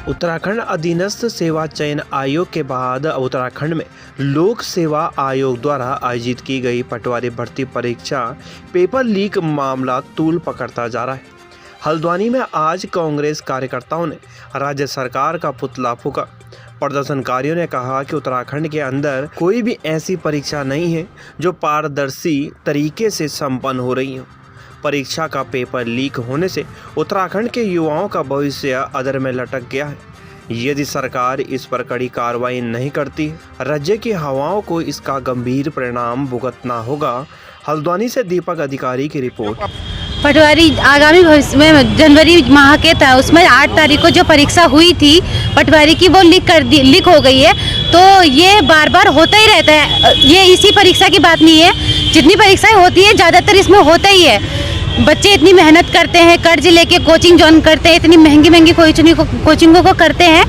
उत्तराखंड अधीनस्थ सेवा चयन आयोग के बाद उत्तराखंड में लोक सेवा आयोग द्वारा आयोजित की गई पटवारी भर्ती परीक्षा पेपर लीक मामला तूल पकड़ता जा रहा है। हल्द्वानी में आज कांग्रेस कार्यकर्ताओं ने राज्य सरकार का पुतला फूंका। प्रदर्शनकारियों ने कहा कि उत्तराखंड के अंदर कोई भी ऐसी परीक्षा नहीं है जो पारदर्शी तरीके से संपन्न हो रही हो। परीक्षा का पेपर लीक होने से उत्तराखंड के युवाओं का भविष्य अधर में लटक गया है। यदि सरकार इस पर कड़ी कार्रवाई नहीं करती, राज्य की हवाओं को इसका गंभीर परिणाम भुगतना होगा। हल्द्वानी से दीपक अधिकारी की रिपोर्ट। पटवारी आगामी भविष्य में जनवरी माह के था, उसमें 8 तारीख को जो परीक्षा हुई थी पटवारी की, वो लीक हो गई है। तो ये बार बार होता ही रहता है। ये इसी परीक्षा की बात नहीं है, जितनी परीक्षाएं होती है ज़्यादातर इसमें होता ही है। बच्चे इतनी मेहनत करते हैं, कर्ज लेके कोचिंग ज्वाइन करते हैं, इतनी महंगी कोचिंगों को करते हैं,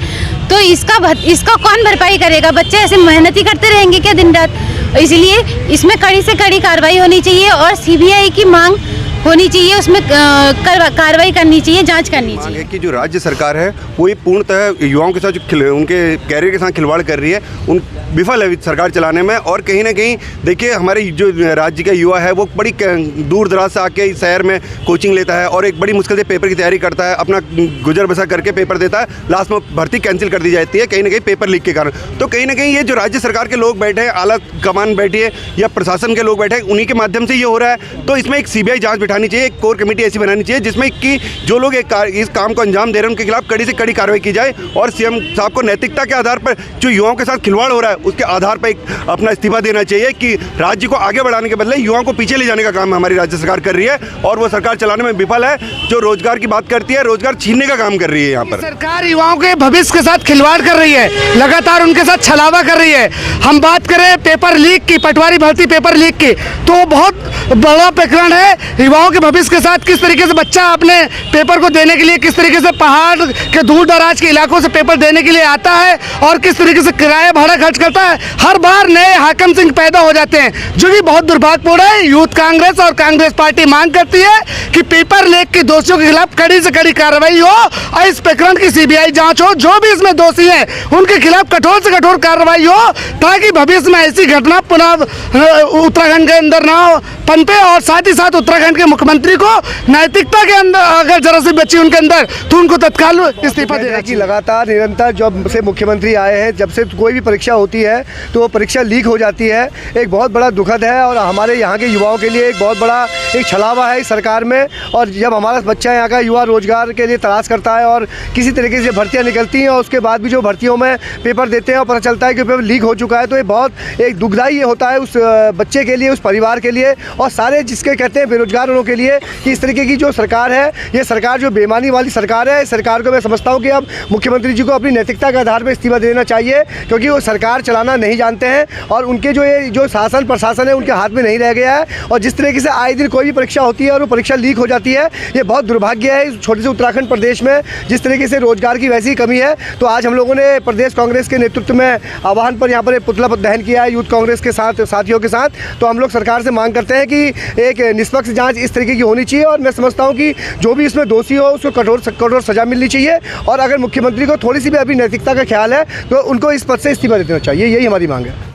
तो इसका कौन भरपाई करेगा? बच्चे ऐसे मेहनत ही करते रहेंगे क्या दिन रात? इसलिए इसमें कड़ी से कड़ी कार्रवाई होनी चाहिए और सीबीआई की मांग होनी चाहिए, उसमें कार्रवाई करनी चाहिए, जांच करनी चाहिए। कि जो राज्य सरकार है वो ये पूर्णतः युवाओं के साथ जो उनके कैरियर के साथ खिलवाड़ कर रही है, उन विफल है सरकार चलाने में। और कहीं ना कहीं देखिए, हमारे जो राज्य का युवा है वो बड़ी दूर दराज से आके इस शहर में कोचिंग लेता है और एक बड़ी मुश्किल से पेपर की तैयारी करता है, अपना गुजर बसर करके पेपर देता है, लास्ट में भर्ती कैंसिल कर दी जाती है कहीं ना कहीं पेपर लीक के कारण। तो कहीं ना कहीं ये जो राज्य सरकार के लोग बैठे हैं, आला कमान बैठी है या प्रशासन के लोग बैठे हैं, उन्हीं के माध्यम से ये हो रहा है। तो इसमें एक सीबीआई जाँच बिठानी चाहिए, एक कोर कमेटी ऐसी बनानी चाहिए जिसमें कि जो लोग इस काम को अंजाम दे रहे हैं उनके खिलाफ कड़ी से कड़ी कार्रवाई की जाए और सीएम साहब को नैतिकता के आधार पर जो युवाओं के साथ खिलवाड़ हो रहा है उसके आधार पर अपना इस्तीफा देना चाहिए कि राज्य को आगे बढ़ाने के बदले युवाओं को पीछे ले जाने का काम हमारी राज्य सरकार कर रही है और वो सरकार चलाने में विफल है। जो रोजगार की बात करती है, रोजगार छीनने का काम कर रही है। यहाँ पर सरकार युवाओं के भविष्य के साथ खिलवाड़ कर रही है, लगातार उनके साथ छलावा कर रही है। हम बात करें पेपर लीक की, पटवारी भर्ती पेपर लीक की, तो बहुत बड़ा प्रकरण है। युवाओं के भविष्य के साथ किस तरीके से बच्चा अपने पेपर को देने के लिए, किस तरीके से पहाड़ के दूर दराज के इलाकों से पेपर देने के लिए आता है और किस तरीके से किराया भाड़ा खर्च करता है। हर बार नए हाकिम सिंह पैदा हो जाते हैं, जो कि बहुत दुर्भाग्यपूर्ण है। यूथ कांग्रेस और कांग्रेस पार्टी मांग करती है कि पेपर लीक के दोषियों के खिलाफ कड़ी से कड़ी कार्रवाई हो और इस प्रकरण की सीबीआई जांच हो। जो भी इसमें दोषी हैं उनके खिलाफ कठोर से कठोर कार्रवाई हो, ताकि भविष्य में ऐसी घटना पुनः उत्तराखंड के अंदर ना पनपे। और साथ ही साथ उत्तराखंड के मुख्यमंत्री को नैतिकता के अंदर अगर जरा सी बची उनके अंदर, तो उनको तत्काल इस्तीफा देना चाहिए। लगातार निरंतर जब से मुख्यमंत्री आए हैं, जब से कोई भी परीक्षा होती है तो वो परीक्षा लीक हो जाती है। एक बहुत बड़ा दुखद है और हमारे यहाँ के युवाओं के लिए एक बहुत बड़ा एक छलावा है इस सरकार में। और जब हमारा बच्चा यहाँ का युवा रोजगार के लिए तलाश करता है और किसी तरीके से भर्तियाँ निकलती हैं और उसके बाद भी जो भर्तियों में पेपर देते हैं और पता चलता है कि पेपर लीक हो चुका है, तो ये बहुत एक दुखदाई होता है उस बच्चे के लिए, उस परिवार के लिए और सारे जिसके कहते हैं बेरोजगार लोगों के लिए कि इस तरीके की जो सरकार है, ये सरकार जो बेईमानी वाली सरकार है। सरकार को मैं समझता हूँ कि अब मुख्यमंत्री जी को अपनी नैतिकता के आधार पर इस्तीफा देना चाहिए, क्योंकि वो सरकार चलाना नहीं जानते हैं और उनके जो शासन प्रशासन है उनके हाथ में नहीं रह गया है। और जिस तरीके से आए दिन कोई भी परीक्षा होती है और वो परीक्षा लीक हो जाती है, ये बहुत दुर्भाग्य है इस छोटे से उत्तराखंड प्रदेश में, जिस तरीके से रोजगार की वैसी कमी है। तो आज हम लोगों ने प्रदेश कांग्रेस के नेतृत्व में आह्वान पर यहाँ पर एक पुतला दहन किया है यूथ कांग्रेस के साथ साथियों के साथ। तो हम लोग सरकार से मांग करते हैं कि एक निष्पक्ष जाँच इस तरीके की होनी चाहिए और मैं समझता हूँ कि जो भी इसमें दोषी हो उसको कठोर सजा मिलनी चाहिए। और अगर मुख्यमंत्री को थोड़ी सी भी अभी नैतिकता का ख्याल है तो उनको इस पद से इस्तीफा देना चाहिए, यही हमारी मांग है।